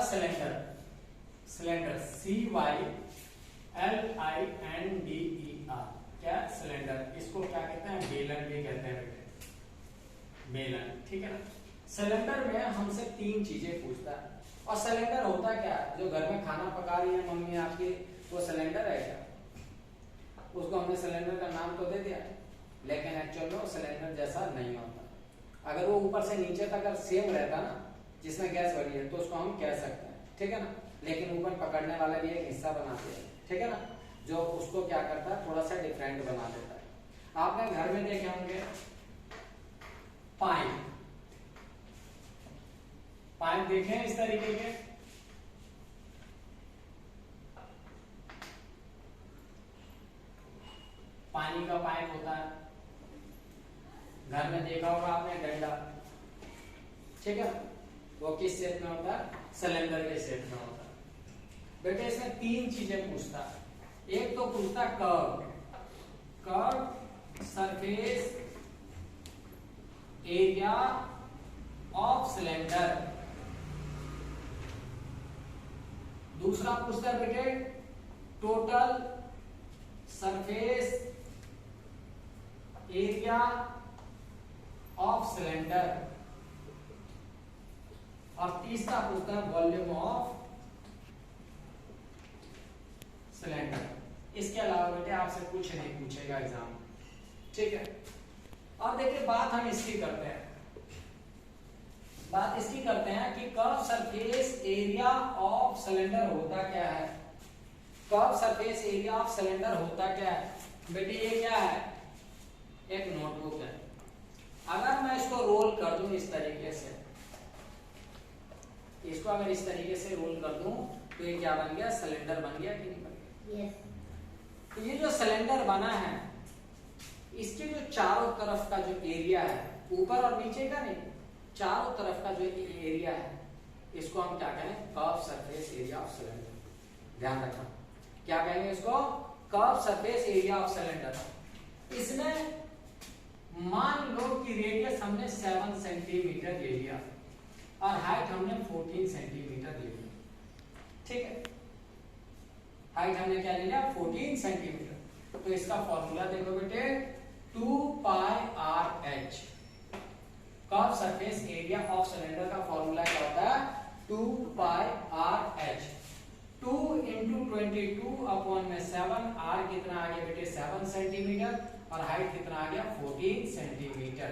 Cylinder, cylinder CYLINDER, क्या cylinder, इसको क्या कहते हैं, बेलन भी कहते हैं बेटे, बेलन, ठीक है ना। सिलेंडर में हमसे 3 चीजें पूछता है। और सिलेंडर होता क्या है, जो घर में खाना पका रही है मम्मी आपकी, वो सिलेंडर है क्या? उसको हमने सिलेंडर का नाम तो दे दिया, लेकिन एक्चुअल में वो सिलेंडर जैसा नहीं होता। अगर वो ऊपर से नीचे तक अगर सेम रहता ना, जिसमें गैस भरी है, तो उसको हम कह सकते हैं, ठीक है ना। लेकिन ऊपर पकड़ने वाला भी एक हिस्सा बनाते हैं, ठीक है ना, जो उसको क्या करता है, थोड़ा सा डिफरेंट बना देता है। आपने घर में देखे होंगे पाइप, पाइप देखे हैं इस तरीके के, पानी का पाइप होता है। घर में देखा होगा आपने डंडा, ठीक है, वो किस शेप में होता है, सिलेंडर के शेप में होता है। बेटे इसमें 3 चीजें पूछता है। एक तो पूछता curve, curve surface area of cylinder. दूसरा पूछता है बेटे total surface area of cylinder. और तीसरा पूछता है वॉल्यूम ऑफ सिलेंडर। इसके अलावा बेटे आपसे कुछ नहीं पूछेगा एग्जाम, ठीक है। और देखिए बात हम इसकी करते हैं, बात इसकी करते हैं कि curve surface area of cylinder होता क्या है। Curve surface area of cylinder होता क्या है बेटे, ये क्या है, एक नोटबुक है। अगर मैं इसको रोल कर दूं इस तरीके से, इसको अगर इस तरीके से रोल कर दूं तो ये क्या बन गया, सिलेंडर बन गया कि नहीं बन गया? यस। तो ये जो सिलेंडर बना है, इसके जो चारों तरफ का जो एरिया है, ऊपर और नीचे का नहीं, चारों तरफ का जो एरिया है, इसको हम क्या कहें, curve surface area of cylinder. ध्यान रखना, क्या कहेंगे इसको, curve surface area of cylinder. इसमें मान लो कि रेडियस हमने 7 सेंटीमीटर ले लिया और हाइट हमने 14 सेंटीमीटर ले लिया, ठीक है। हाइट हमने क्या ले लिया, 14 सेंटीमीटर। तो इसका फॉर्मूला देखो बेटे, 2πRh। Curve surface area of cylinder का फॉर्मूला क्या होता है, 2πRh। 2 × 22/7, r कितना आ गया बेटे, 7 सेंटीमीटर, और हाइट कितना आ गया, 14 सेंटीमीटर।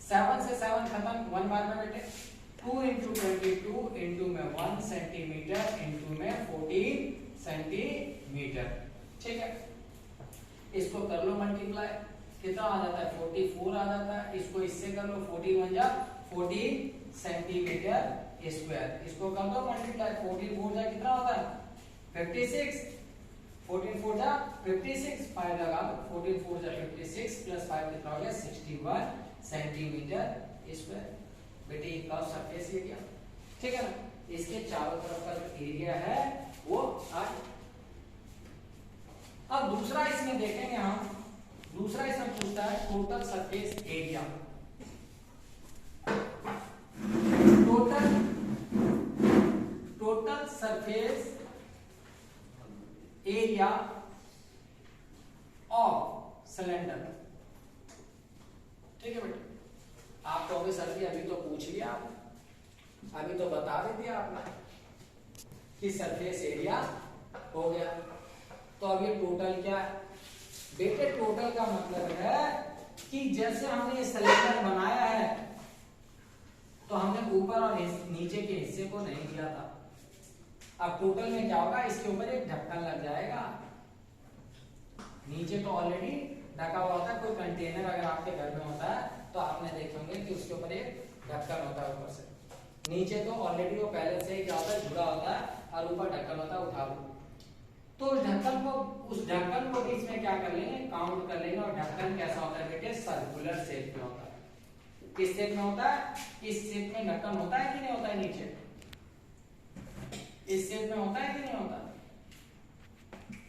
7 से 7 खत्म, 1 बार में बेटे, 2 × 22 इंटू में 1 सेंटीमीटर इंटू में 14 सेंटीमीटर, ठीक है। इसको कर लो मल्टीप्लाई, कितना आ जाता है, 44 आ जाता है। इसको इससे कर लो, 14 × 1 = 14 सेंटीमीटर स्क्वायर। इसको कर दो मल्टीप्लाई, 14 × 4 = कितना होता है, 56। 14 × 4 = 56, 5 लगा लो, 14 × 4 = 56 प्लस 5 कितना हो गया, 61 सेंटीमीटर स्क्वायर। बेटे ये कर्व सरफेस एरिया, ठीक है ना, इसके चारों तरफ का जो एरिया है वो आज। अब दूसरा इसमें देखेंगे हम, दूसरा इसमें पूछता है total surface area. Total surface area of cylinder, ठीक है बेटे। आप कहोगे सर जी अभी तो पूछ लिया आपने, अभी तो बता भी दिया आपने कि सरफेस एरिया हो गया, तो अब ये टोटल क्या है बेटे, टोटल का मतलब है कि जैसे हमने ये सिलेंडर बनाया है, तो हमने ऊपर और नीचे के हिस्से को नहीं दिया था। अब टोटल में क्या होगा, इसके ऊपर एक ढक्कन लग जाएगा। नीचे तो ऑलरेडी ढका हुआ होता है, कोई कंटेनर अगर आपके घर में होता है तो आपने देखे होंगे कि उसके ऊपर एक ढक्कन होता है ऊपर से। नीचे तो ऑलरेडी वो पहले से ही क्या होता है, जुड़ा होता है, और ऊपर ढक्कन होता है, उठा लो। तो उस ढक्कन को बीच में क्या कर लेंगे, काउंट कर लेंगे। और ढक्कन कैसा होता है बेटे, सर्कुलर शेप में होता है। किस शेप में होता है, इस शेप में ढक्कन होता है कि नहीं होता है, नीचे इस शेप में होता है कि नहीं होता,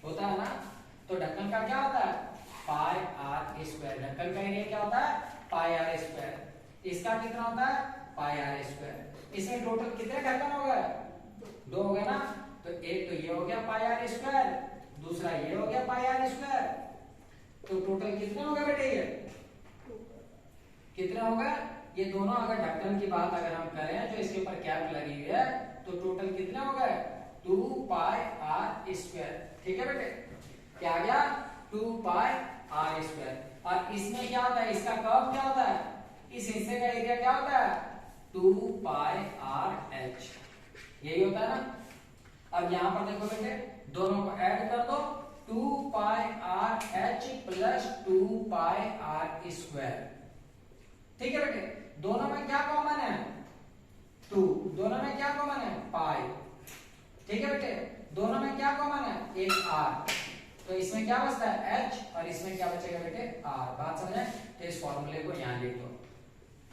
होता है ना। तो ढक्कन का क्या होता है, πr²। ढक्कन का एरिया क्या होता है, πr²। इसका कितना होता है, πr²। इसमें टोटल कितने ढक्कन हो गए, 2 हो गया ना, तो एक तो ये हो गया पाई आर स्क्वायर, दूसरा ये हो गया पाई आर स्क्वायर, तो टोटल कितने हो गए बेटे, ये कितने हो गए, ये दोनों अगर ढक्कन की बात अगर हम करें जो इसके ऊपर कैप लगी हुई है, तो टोटल कितने हो गए 2 पाई आर स्क्वायर। ठीक है बेटे, क्या आ गया 2 पाई आर स्क्वायर। और इसमें क्या होता है, इसका कर्व क्या होता है, इस हिस्से का एरिया क्या होता है 2 पाई आर एच, यही होता है ना। अब यहां पर देखो बेटे, दोनों को ऐड कर दो, 2 pi R H plus 2 pi R square. ठीक है बेटे, दोनों में क्या कॉमन है 2, दोनों में क्या कॉमन है पाई। ठीक है बेटे, दोनों में क्या कॉमन है एक r, तो इसमें क्या बचता है h और इसमें क्या बचेगा बेटे r। बात समझ आए, तो इस फॉर्मूले को यहां लिख दो,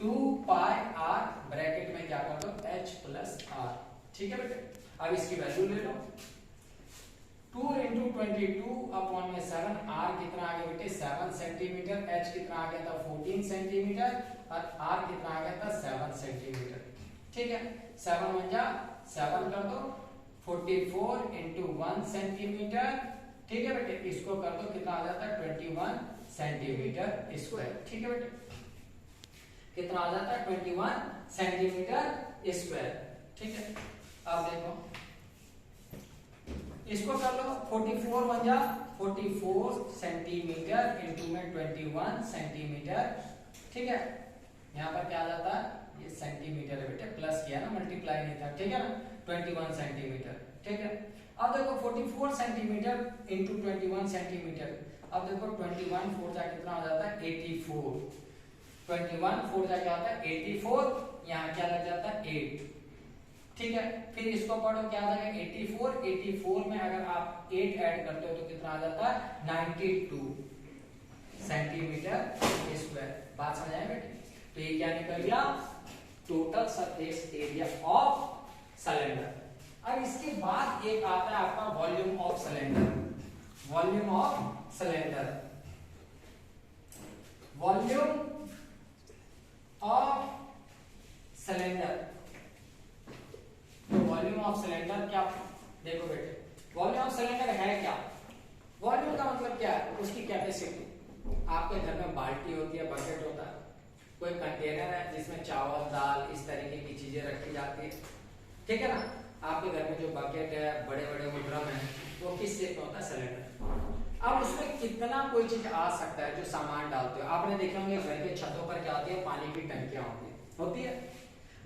2 पाई r ब्रैकेट में क्या कर दो h प्लस r। ठीक है बेटे, अब इसकी वैल्यू ले लो, 2 into 22 अपॉन में 7, r कितना आ गया बेटे 7 सेंटीमीटर, h कितना आ गया था 14 सेंटीमीटर और r कितना आ गया था 7 सेंटीमीटर। ठीक है, 7 1 जा 7 कर दो, 44 into 1 सेंटीमीटर। ठीक है बेटे, इसको कर दो कितना आ जाता है 21 सेंटीमीटर स्क्वायर। ठीक है बेटे, कितना आ जाता है 21 सेंटीमीटर स्क्वायर। ठीक है, अब देखो इसको कर लो, 44 1 जा 44 सेंटीमीटर इंटू में 21 सेंटीमीटर। ठीक है, यहाँ पर क्या आ जाता है, ये सेंटीमीटर है बेटे, प्लस किया ना, मल्टीप्लाई नहीं था। ठीक है ना, 21 सेंटीमीटर। ठीक है, अब देखो 44 सेंटीमीटर इंटू 21 सेंटीमीटर। अब देखो 21 4 जा कितना हो जाता है 84, 21 4 जा क्या होता है 84, यहाँ क्या लग जाता है 8। ठीक है, फिर इसको पढ़ो क्या आ जाएगा 84, 84 में अगर आप 8 ऐड करते हो तो कितना आ जाता है 92 सेंटीमीटर स्क्वायर। बात समझ आए बेटे, तो ये क्या निकल गया total surface area of cylinder. अब इसके बाद एक आता है आपका volume of cylinder, volume of cylinder, volume of cylinder. तो वॉल्यूम ऑफ सिलेंडर क्या, देखो बेटे वॉल्यूम ऑफ सिलेंडर है क्या, वॉल्यूम का मतलब क्या है, उसकी कैपेसिटी। आपके घर में बाल्टी होती है, बकेट होता है, कोई कंटेनर है जिसमें चावल दाल इस तरीके की चीजें रखी जाती है। ठीक है ना, आपके घर में जो बकेट है, बड़े बड़े वो ड्रम है, वो किस शेप में होता है सिलेंडर। अब उसमें कितना कोई चीज आ सकता है जो सामान डालते हो। आपने देखे होंगे घर के छतों पर क्या होती है, पानी की टंकियां होती है।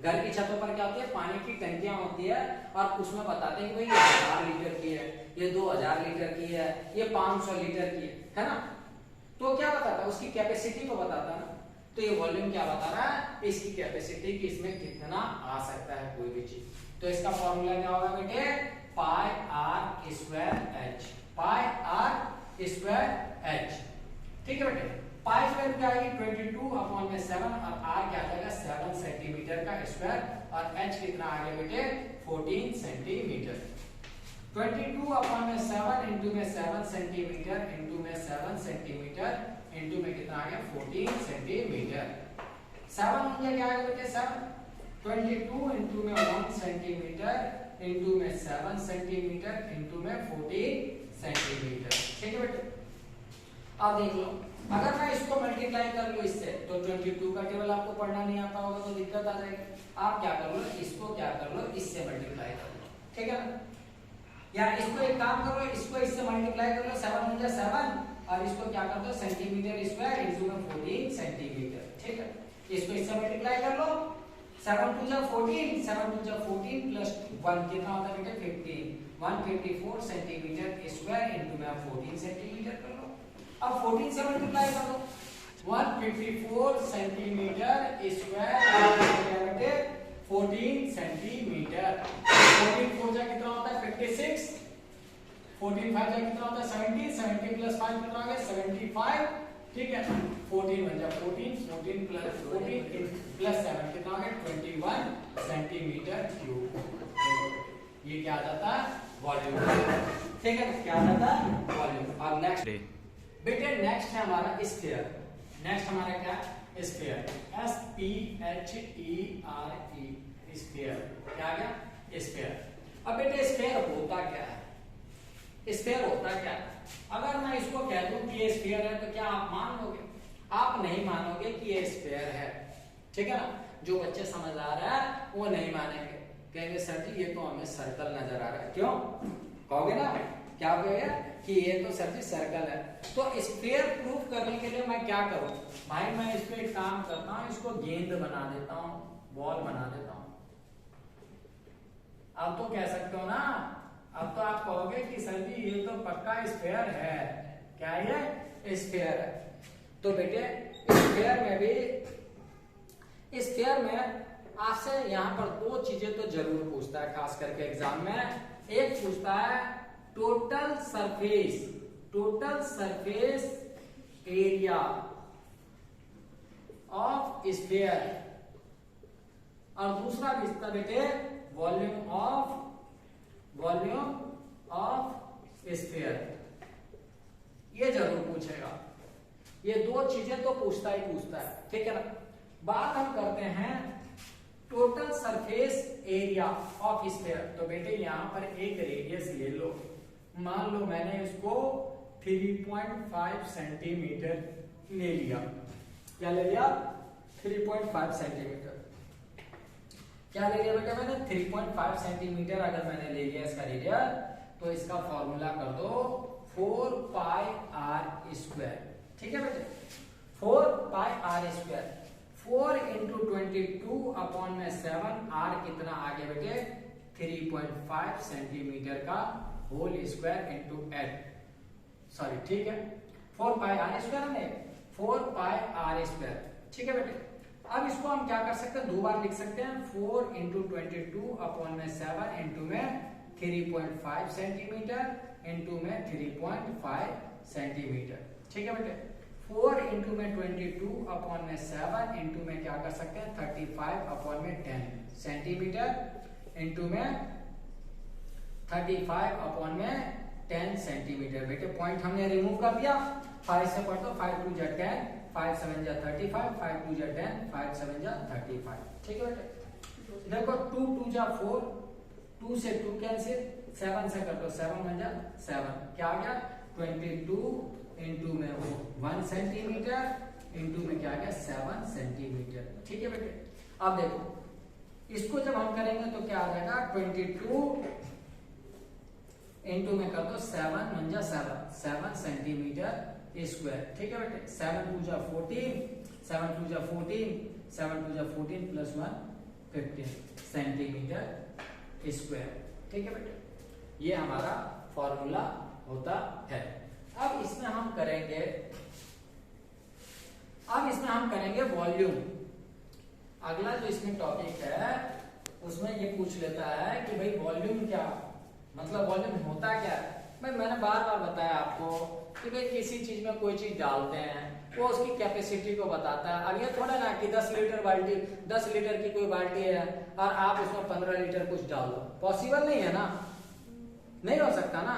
घर की छतों पर क्या होती है, पानी की टंकियां होती है, और उसमें बताते हैं कि भाई ये 1000 लीटर की है, ये 2000 लीटर की है, ये 500 लीटर की है ना। तो क्या बताता है, उसकी कैपेसिटी को बताता है ना। तो ये वॉल्यूम क्या बता रहा है, इसकी कैपेसिटी कि इसमें कितना आ सकता है कोई भी चीज। तो इसका फॉर्मूला क्या होगा बेटे, pi R square H, pi R square H. ठीक है बेटे, पाई स्क्वायर क्या आएगी 22 अपॉन में 7 और आर क्या आ जाएगा 7 सेंटीमीटर का स्क्वायर, और एच कितना आ गया बेटे 14 सेंटीमीटर। 22 अपॉन में 7 इंटू में 7 सेंटीमीटर इंटू में 7 सेंटीमीटर इंटू में कितना आ गया 14 सेंटीमीटर। 7 हो गया क्या आएगा बेटे 7, 22 इंटू में 1 सेंटीमीटर इंटू में 7 सेंटीमीटर इंटू में 14 सेंटीमीटर। ठीक है बेटे, अब देख लो, अगर मैं इसको मल्टीप्लाई कर लूं इससे, तो 22 का टेबल आपको पढ़ना नहीं आता होगा तो दिक्कत आ जाएगी। आप क्या कर लो, इसको क्या कर लो, इससे मल्टीप्लाई कर लो। ठीक है ना, या इसको एक काम करो, इसको इससे मल्टीप्लाई कर लो, 7 हो जाए 7, और इसको क्या कर दो सेंटीमीटर स्क्वायर इंटू में 14 सेंटीमीटर। ठीक है, इसको इससे मल्टीप्लाई कर लो, 7 2 जा 14, 7 2 जा 14 प्लस 1 कितना होता है बेटे 15, 154 सेंटीमीटर स्क्वायर इंटू में 14 सेंटीमीटर कर लो। अब 14 से मल्टीप्लाई कर दो, 154 सेंटीमीटर स्क्वायर बेटे 14 सेंटीमीटर। 14 4 जा कितना होता है 56, 14 5 जा कितना होता है 70, 70 प्लस 5 कितना हो गया 75। ठीक है, 14 1 जा 14, 14 प्लस 14 प्लस 7 कितना हो गया 21 सेंटीमीटर क्यूब। ये क्या आ जाता है वॉल्यूम। ठीक है, क्या आ जाता है वॉल्यूम। अब नेक्स्ट बेटे, नेक्स्ट है हमारा स्फीयर। नेक्स्ट हमारा क्या sphere, S P H E R E, sphere. क्या आ गया स्फीयर। स्फीयर होता क्या है? अगर मैं इसको कह दूं कि ये स्फीयर है तो क्या आप मान लोगे? आप नहीं मानोगे कि ये स्फीयर है, ठीक है ना। जो बच्चे समझदार है वो नहीं मानेंगे, कहेंगे सर जी ये तो हमें सर्कल नजर आ रहा है। क्यों कहोगे ना, क्या कहोगे कि ये तो सर जी सर्कल है। तो स्फीयर प्रूफ करने के लिए मैं क्या करूं भाई, मैं इस पे एक काम करता हूं, इसको गेंद बना देता हूं, बॉल बना देता हूं। अब तो कह सकते हो ना, अब तो आप कहोगे कि सर जी ये तो पक्का स्फीयर है। क्या ये स्फीयर है? तो बेटे स्फीयर में भी, स्फीयर में आपसे यहाँ पर दो चीजें तो जरूर पूछता है खास करके एग्जाम में। एक पूछता है total surface, total surface area of sphere, और दूसरा पूछता बेटे वॉल्यूम ऑफ स्फीयर। ये जरूर पूछेगा, ये दो चीजें तो पूछता ही पूछता है, ठीक है ना। बात हम करते हैं total surface area of sphere. तो बेटे यहां पर एक रेडियस ले लो, मान लो मैंने इसको 3.5 सेंटीमीटर ले लिया। क्या ले लिया? 3.5 सेंटीमीटर। क्या ले लिया बेटा मैंने? 3.5 सेंटीमीटर अगर मैंने ले लिया इसका रेडियस, तो इसका फॉर्मूला कर दो 4 पाई आर स्क्वायर, ठीक है बेटे। 4 पाई आर स्क्वायर, 4 इंटू 22 अपॉन में 7, आर कितना आ गया बेटे? 3.5 सेंटीमीटर का होल स्क्वायर इंटू 8, सॉरी ठीक है 4 पाई आर स्क्वायर है, 4 पाई आर स्क्वायर, ठीक है बेटे। अब इसको हम क्या कर सकते हैं, दो बार लिख सकते हैं, 4 इंटू 22 अपॉन में 7 इंटू में 3.5 सेंटीमीटर इंटू में 3.5 सेंटीमीटर, ठीक है बेटे। 4 इंटू में 22 अपॉन में 7 इंटू में क्या कर सकते हैं 35 अपॉन में 10 सेंटीमीटर इंटू में 35 अपॉन में 10 सेंटीमीटर। बेटे पॉइंट हमने रिमूव कर दिया, 5 से पढ़ दो, 5 2 जा 10, 5 7 जा 35, 5 2 जा 10, 5 7 जा 35, ठीक है बेटे। देखो 2 2 जा 4, 2 से 2 कैंसिल, 7 से कर दो 7 1 जा 7, क्या आ गया 22 इंटू में वो 1 सेंटीमीटर इंटू में क्या आ गया 7 सेंटीमीटर, ठीक है बेटे। अब देखो इसको जब हम करेंगे तो क्या आ जाएगा 22 इंटू में कर दो 7 1 जा 7 सेंटीमीटर स्क्वायर, ठीक है बेटे। 7 2 जा 14, 7 2 जा 14, 7 2 जा 14 प्लस 1 15 सेंटीमीटर स्क्वायर, ठीक है बेटे। ये हमारा फॉर्मूला होता है। अब इसमें हम करेंगे वॉल्यूम। अगला जो इसमें टॉपिक है उसमें ये पूछ लेता है कि भाई वॉल्यूम क्या, मतलब वॉल्यूम होता क्या है। भाई मैंने बार बार बताया आपको कि भाई किसी चीज में कोई चीज डालते हैं वो उसकी कैपेसिटी को बताता है। अब ये थोड़ा ना कि 10 लीटर की कोई बाल्टी है और आप उसमें 15 लीटर कुछ डाल दो, पॉसिबल नहीं है ना, नहीं हो सकता ना।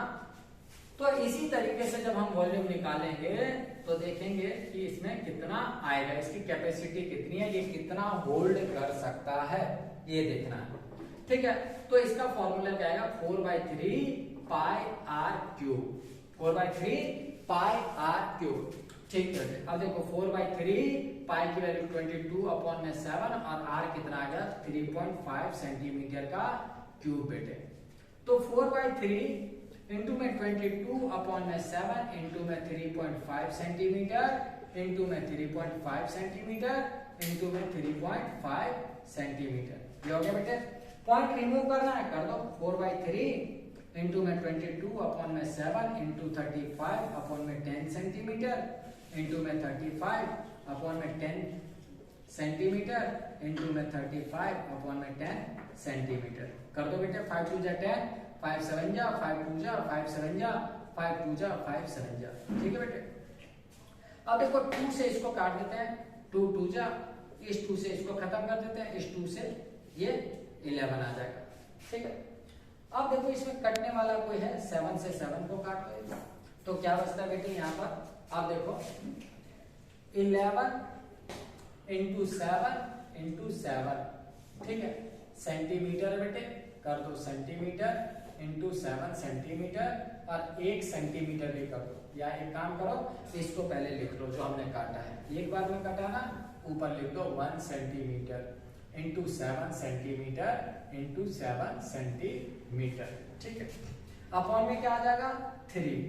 तो इसी तरीके से जब हम वॉल्यूम निकालेंगे तो देखेंगे कि इसमें कितना आएगा, इसकी कैपेसिटी कितनी है, ये कितना होल्ड कर सकता है, ये देखना है, ठीक है। तो इसका फॉर्मूला क्या आएगा 4/3 pi r cube, 4/3 pi r cube, ठीक है। अब देखो 4/3 पाई की वैल्यू 22 अपॉन में 7 और आर कितना आ गया 3.5 सेंटीमीटर का क्यूब बेटे। तो 4/3 इंटू में 22 अपॉन में 7 इंटू में 3.5 सेंटीमीटर इंटू में 3.5 सेंटीमीटर इंटू में 3.5 सेंटीमीटर, ये हो गया बेटे। पॉइंट रिमूव करना है, कर दो 4/3 इंटू में 22 अपॉन में 7 इंटू 35 अपॉन में 10 सेंटीमीटर इंटू में 35 अपॉन में 10 सेंटीमीटर इंटू में 35 अपॉन में 10 सेंटीमीटर, कर दो बेटे। 5 2 जा 10, 5 7 जा 5 2 जा 5 7 जा 5 2 जा 5 7 जा, ठीक है बेटे। अब देखो 2 से इसको काट देते हैं, 2 2 जा, इस 2 से इसको खत्म कर देते हैं, इस 2 से ये 11 आ जाएगा, ठीक है। अब देखो इसमें कटने वाला कोई है, 7 से 7 को काट दो, तो क्या बचता है बेटे यहाँ पर। अब देखो 11 इंटू 7, ठीक है, सेंटीमीटर बेटे, कर दो सेंटीमीटर इंटू 7 सेंटीमीटर और 1 सेंटीमीटर भी कर दो, या एक काम करो इसको पहले लिख लो जो हमने काटा है, एक बार में काटा ना, ऊपर लिख दो 1 centimetre into 7 centimetre into 7 centimetre, ठीक है। अपॉन में क्या आ जाएगा 3,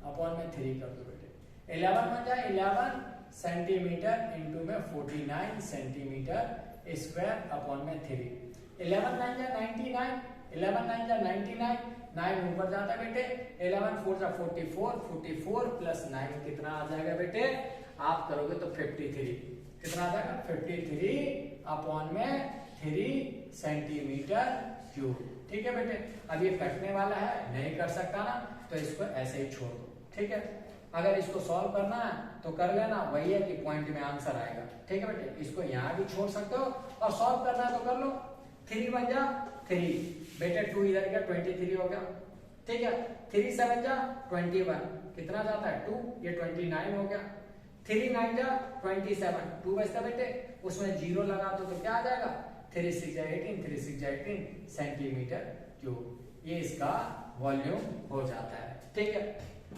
अपॉन में 3 कर दो बेटे, 11 बन जाए 11 सेंटीमीटर इंटू में 49 सेंटीमीटर स्क्वायर अपॉन में 3, 11 9 जा 99, 11 9 जा 99, 9 ऊपर जाता है बेटे, 11 4 जा 44, 44 प्लस 9 कितना आ जाएगा बेटे, आप करोगे तो 53, कितना आ जाएगा 53 अपॉन में 3 सेंटीमीटर क्यूब, ठीक है बेटे। अब ये कटने वाला है, नहीं कर सकता ना, तो इसको ऐसे ही छोड़ दो, ठीक है। अगर इसको सॉल्व करना है तो कर लेना, वही है कि पॉइंट में आंसर आएगा, ठीक है बेटे। इसको यहाँ भी छोड़ सकते हो और सॉल्व करना है तो कर लो, 3 बन जा 3 बेटे, 2 इधर गया 23 हो गया, ठीक है। 3 7 जा 21, कितना जाता है 2, ये 29 हो गया, 3 9 जा 27, 2 बचता बेटे, उसमें 0 लगा दो तो क्या आ जाएगा 3 6 जा 18, 3 6 जा 18 सेंटीमीटर क्यूब, ये इसका वॉल्यूम हो जाता है, ठीक है।